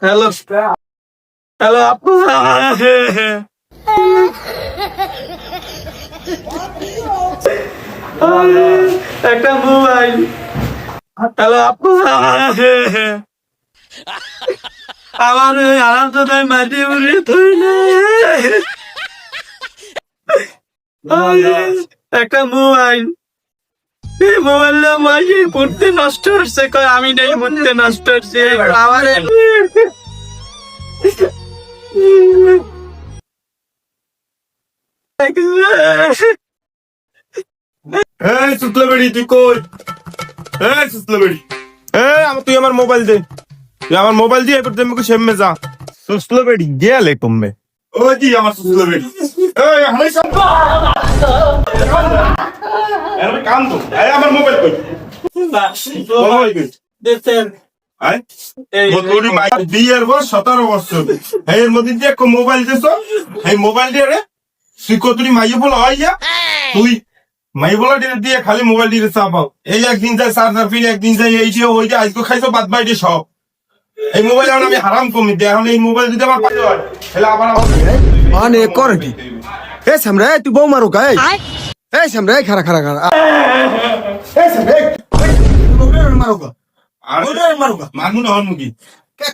Hello hello আপু, একটা mobile. Hello আপু, আমার আরাম তো তাই মাটি উড়ে থই না। একটা মোবাইল, এই মোবাইলটা মাঝে পড়তে নষ্ট হচ্ছে, কয় আমি নেই পড়তে নষ্ট হচ্ছে আমার। এই সুতলা বেড়ি তুই কই? এই সুতলা বেড়ি, তুই আমার মোবাইল দে। তুই আমার মোবাইল দিয়ে এবার তুমি সেমে যা। সুতলা বেড়ি গেলে কমবে। ও জি আমার সুতলা বেড়ি। এই হাই সম্পা এর কাম তো আমার মোবাইল কই? মোবাইল কই দেখছেন? আই বদলুরি মাই বিয়ের বয়স 17 বছর। এর মধ্যে যে একটা মোবাইল দিছ, এই মোবাইল দিয়ে রে তুই কতরি মাইয়ে বল হইয়া তুই মাই বলা দিয়ে খালি মোবাইল দিয়ে চাপাও। এই একদিন যায় চার্জার ফিরে, একদিন যায় এই যে ওই যে আজকে খাইছো বাদ বাইরে সব। এই মোবাইল এখন আমি হারাম কমি দেয়। এখন এই মোবাইল যদি আমার পাই হয় তাহলে আবার মানে করে কি? এ সামরে তুই বউ মারো গাই। এই সামরে খারা খারা খারা। এই সামরে মারো গা। আর মারো গা। মানু না হন মুগি।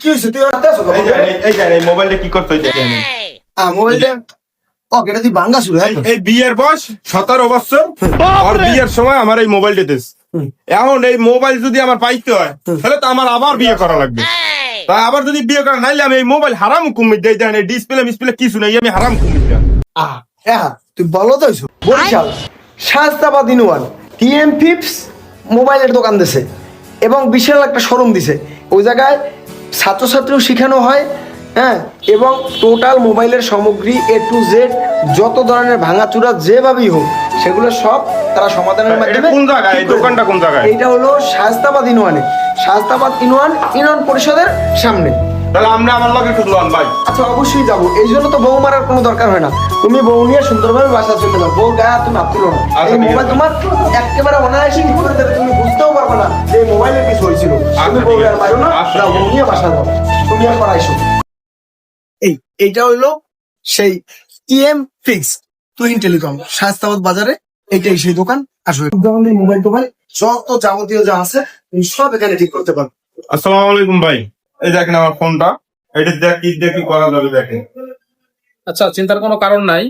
কি হইছে তুই আতে আছো? এই জানে এই মোবাইলটা কি করতে হইছে জানেন? মোবাইলটা ও কেটে তুই ভাঙ্গা শুরু হ্যাঁ। এই বিয়ের বয়স 17 বছর, আর বিয়ের সময় আমার এই মোবাইলটা দিস। এখন এই মোবাইল যদি আমার পাইতে হয় তাহলে তো আমার আবার বিয়ে করা লাগবে। তাই আবার যদি বিয়ে করা নাইলে আমি এই মোবাইল হারাম কুমির দেই দেন। ডিসপ্লে মিসপ্লে কিছু নাই, আমি হারাম কুমির দেন। হ্যাঁ তুই বলো তো হইছো বরিশাল শাস্তাবাদ ইনওয়ান টিএম ফিপস মোবাইলের দোকান দিছে এবং বিশাল একটা শোরুম দিছে। ওই জায়গায় ছাত্রছাত্রীও শেখানো হয়, হ্যাঁ, এবং টোটাল মোবাইলের সামগ্রী এ টু জেড যত ধরনের ভাঙাচুরা যেভাবেই হোক সেগুলো সব তারা সমাধানের এটা মাধ্যমে কোন জায়গায়? এই ঠিক করে দেয়। দোকানটা কোন জায়গায়? এইটা হলো শাস্তাবাদ ইনওয়ানে, শাস্তাবাদ ইউনিয়ন পরিষদের সামনে। তাহলে আমরা আমার লগে একটু লোন ভাই। আচ্ছা অবশ্যই যাবো, এই জন্য তো বউ মারার কোনো দরকার হয় না। তুমি বউ নিয়ে সুন্দরভাবে বাসা চলে যাও, বউ গায়ে তুমি হাত তুলো না। আচ্ছা, এই ঠিক মোবাইল আছে। তোমার একেবারে অনায়াসে ঠিক করে দেবে, তুমি বুঝতেও পারবে না যে এই মোবাইলের কিছু হয়েছিল। তুমি ঠিক বউ আর আছে। মারো না, আচ্ছা, যাও ঠিক বউ আছে। নিয়ে বাসা যাও, তুমি আর পড়াইছো। এইটা হইলো সেই টিএম ফিক্স তুহিন টেলিকম শাস্তাবাদ বাজারে, এটাই সেই দোকান। আসলে ধরনের মোবাইল টোবাইল যত যাবতীয় যা আছে তুমি সব এখানে ঠিক করতে পারো। আসসালামু আলাইকুম ভাই। এই দেখেন আমার ফোনটা, এটা দেখি করা যাবে দেখেন। আচ্ছা, চিন্তার কোনো কারণ নাই।